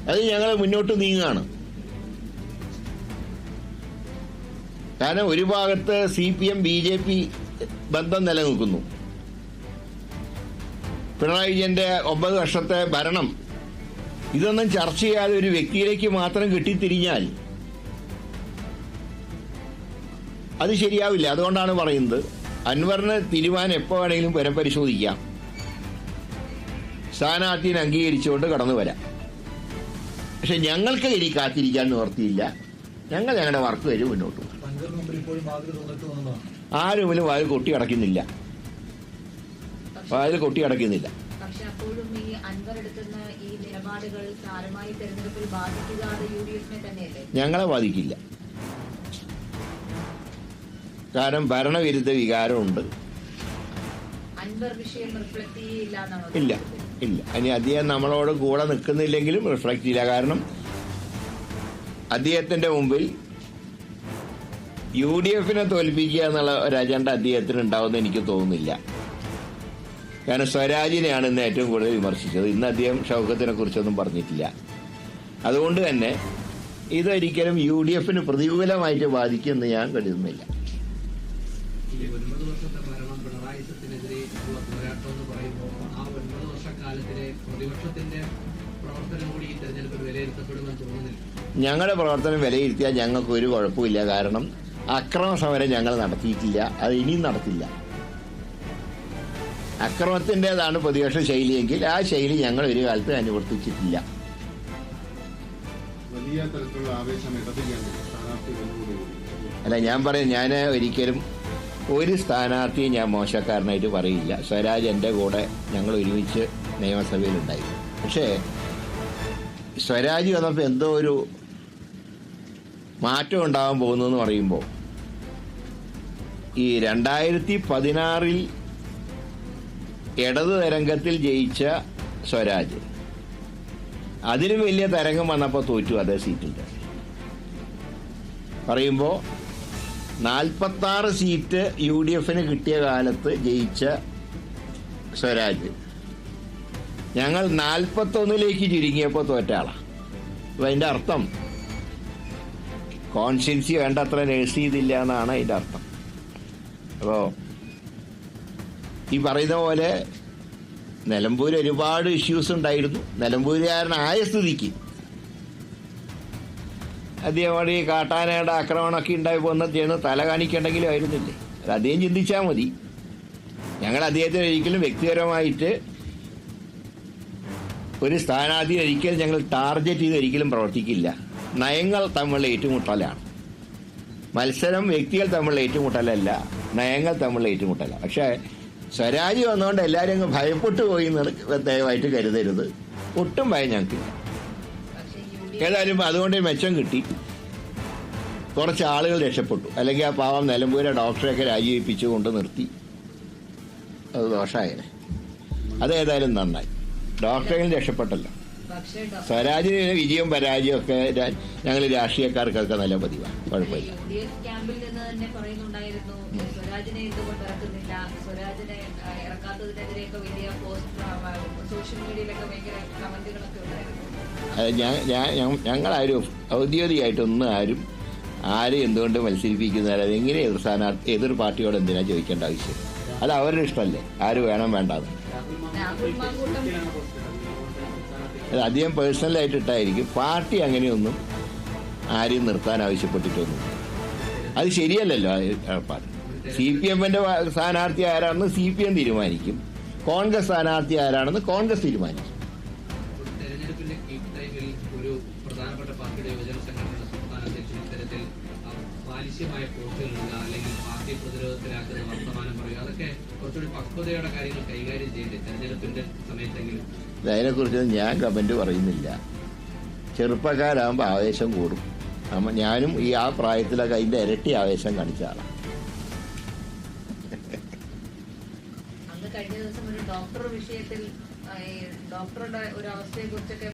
അത് ഞങ്ങൾ മുന്നോട്ട് നീങ്ങുകയാണ്. കാരണം ഒരു ഭാഗത്ത് CPM BJP ബന്ധം നിലനിൽക്കുന്നു. പിണറായി വിജയന്റെ 9 വർഷത്തെ ഭരണം ഇതൊന്നും ചർച്ച ചെയ്യാതെ ഒരു വ്യക്തിയിലേക്ക് മാത്രം കെട്ടിത്തിരിഞ്ഞാൽ അത് ശരിയാവില്ല. അതുകൊണ്ടാണ് പറയുന്നത് അൻവറിന് തീരുമാനം എപ്പോൾ വേണമെങ്കിലും പുനഃപരിശോധിക്കാം, സ്ഥാനാർത്ഥിയെ അംഗീകരിച്ചുകൊണ്ട് കടന്നു വരാം. പക്ഷെ ഞങ്ങൾക്ക് ഇനി കാത്തിരിക്കാൻ നിവർത്തിയില്ല. ഞങ്ങൾ ഞങ്ങളുടെ വർക്ക് വരും മുന്നോട്ട് പോകും. ആരും വാതിൽ കൊട്ടി അടയ്ക്കുന്നില്ല. വാതിൽ കൊട്ടി അടയ്ക്കുന്നില്ല. ഞങ്ങളെ ബാധിക്കില്ല. കാരണം ഭരണവിരുദ്ധ വികാരമുണ്ട്. ഇല്ല ഇല്ല ഇനി അദ്ദേഹം നമ്മളോട് കൂടെ നിൽക്കുന്നില്ലെങ്കിലും റിഫ്ലക്റ്റ് ചെയ്യില്ല. കാരണം അദ്ദേഹത്തിന്റെ മുമ്പിൽ UDF-നെ തോൽപ്പിക്കുക എന്നുള്ള ഒരു അജണ്ട അദ്ദേഹത്തിന് ഉണ്ടാവുമെന്ന് എനിക്ക് തോന്നുന്നില്ല. കാരണം സ്വരാജിനെയാണ് ഇന്ന് ഏറ്റവും കൂടുതൽ വിമർശിച്ചത്. ഇന്ന് അദ്ദേഹം ഷൗക്കത്തിനെ കുറിച്ചൊന്നും പറഞ്ഞിട്ടില്ല. അതുകൊണ്ട് തന്നെ ഇതൊരിക്കലും UDF-ന് പ്രതികൂലമായിട്ട് ബാധിക്കുമെന്ന് ഞാൻ കരുതുന്നില്ല. ഞങ്ങളുടെ പ്രവർത്തനം വിലയിരുത്തിയാൽ ഞങ്ങൾക്ക് ഒരു കുഴപ്പമില്ല. കാരണം അക്രമ സമരം ഞങ്ങൾ നടത്തിയിട്ടില്ല, അത് ഇനിയും നടത്തില്ല. അക്രമത്തിൻ്റെതാണ് പ്രതിപക്ഷ ശൈലിയെങ്കിൽ ആ ശൈലി ഞങ്ങൾ ഒരു കാലത്ത് അനുവർത്തിച്ചിട്ടില്ല. അല്ല, ഞാൻ പറയും, ഞാൻ ഒരിക്കലും ഒരു സ്ഥാനാർത്ഥിയെ ഞാൻ മോശക്കാരനായിട്ട് പറയില്ല. സ്വരാജ് എൻ്റെ കൂടെ ഞങ്ങൾ ഒരുമിച്ച് നിയമസഭയിലുണ്ടായി. പക്ഷേ സ്വരാജ് വന്നപ്പോൾ എന്തോ ഒരു മാറ്റം ഉണ്ടാകാൻ പോകുന്നു എന്ന് പറയുമ്പോൾ ഈ 2016 ഇടത് തരംഗത്തിൽ ജയിച്ച സ്വരാജ് അതിലും വലിയ തരംഗം വന്നപ്പോൾ തോറ്റു അതേ സീറ്റിൽ. പറയുമ്പോൾ 46 സീറ്റ് UDF-ന് കിട്ടിയ കാലത്ത് ജയിച്ച സ്വരാജ് ഞങ്ങൾ 41 ചുരുങ്ങിയപ്പോൾ തോറ്റ ആളാണ്. അപ്പം അതിൻ്റെ അർത്ഥം കോൺഷ്യൻസി വേണ്ടത്ര നേഴ്സ് ചെയ്തില്ല എന്നാണ് അതിൻ്റെ അർത്ഥം. അപ്പോൾ ഈ പറയുന്ന പോലെ നിലമ്പൂർ ഒരുപാട് ഇഷ്യൂസ് ഉണ്ടായിരുന്നു. നിലമ്പൂരുകാരനായ സ്ഥിതിക്ക് അദ്ദേഹം ഈ കാട്ടാനയുടെ ആക്രമണമൊക്കെ ഉണ്ടായി പോകുന്ന ചെയ്യുന്ന തല കാണിക്കേണ്ടെങ്കിലും ആയിരുന്നില്ലേ? അത് അദ്ദേഹം ചിന്തിച്ചാൽ മതി. ഞങ്ങൾ അദ്ദേഹത്തിന് ഒരിക്കലും വ്യക്തിപരമായിട്ട് ഒരു സ്ഥാനാർത്ഥി ഒരിക്കലും ഞങ്ങൾ ടാർഗറ്റ് ചെയ്ത് ഒരിക്കലും പ്രവർത്തിക്കില്ല. നയങ്ങൾ തമ്മിലുള്ള ഏറ്റുമുട്ടലാണ്. മത്സരം വ്യക്തികൾ തമ്മിലുള്ള ഏറ്റുമുട്ടലല്ല, നയങ്ങൾ തമ്മിലുള്ള ഏറ്റുമുട്ടലാണ്. പക്ഷേ സ്വരാജ് വന്നുകൊണ്ട് എല്ലാവരും അങ്ങ് ഭയപ്പെട്ടു പോയി ദയവായിട്ട് കരുതരുത്. ഒട്ടും ഭയം ഞങ്ങൾക്കില്ല. ഏതായാലും അതുകൊണ്ട് മെച്ചം കിട്ടി. കുറച്ച് ആളുകൾ രക്ഷപ്പെട്ടു. അല്ലെങ്കിൽ ആ പാവം നിലമ്പൂരെ ഡോക്ടറെയൊക്കെ രാജിവെപ്പിച്ചു കൊണ്ട് നിർത്തി. അത് ദോഷമായേനെ. അതേതായാലും നന്നായി. ഡോക്ടറെങ്കിലും രക്ഷപ്പെട്ടല്ലോ. സ്വരാജിന് വിജയവും പരാജയവും ഒക്കെ ഞങ്ങൾ രാഷ്ട്രീയക്കാർക്കൊക്കെ നല്ല പതിവാണ്. കുഴപ്പമില്ല. ഞങ്ങളാരും ഔദ്യോഗികമായിട്ടൊന്നും ആരും എന്തുകൊണ്ട് മത്സരിപ്പിക്കുന്നില്ല. അതെങ്ങനെ എതിർ പാർട്ടിയോട് എന്തിനാ ചോദിക്കേണ്ട ആവശ്യം? അത് അവരുടെ ഇഷ്ടമല്ലേ, ആര് വേണം വേണ്ടാന്ന്. അത് അധികം പേഴ്സണലായിട്ട് ഇട്ടായിരിക്കും. പാർട്ടി അങ്ങനെയൊന്നും ആരെയും നിർത്താൻ ആവശ്യപ്പെട്ടിട്ടൊന്നും. അത് ശരിയല്ലല്ലോ. ഏർപ്പാട് CPM-ന്റെ സ്ഥാനാർത്ഥി ആരാണെന്ന് CPM തീരുമാനിക്കും. കോൺഗ്രസ് സ്ഥാനാർത്ഥി ആരാണെന്ന് കോൺഗ്രസ് തീരുമാനിക്കും. അതിനെക്കുറിച്ച് ഞാൻ കമന്റ് പറയുന്നില്ല. ചെറുപ്പക്കാരാകുമ്പോൾ ആവേശം കൂടും. ഞാനും ആ പ്രായത്തിലൊക്കെ അതിന്റെ ഇരട്ടി ആവേശം കാണിച്ച ആളാണ്. കഴിഞ്ഞ ദിവസം ഒരു ഡോക്ടർ വിഷയത്തിൽ ഡോക്ടറുടെ ഒരു അവസ്ഥയെ കുറിച്ചൊക്കെ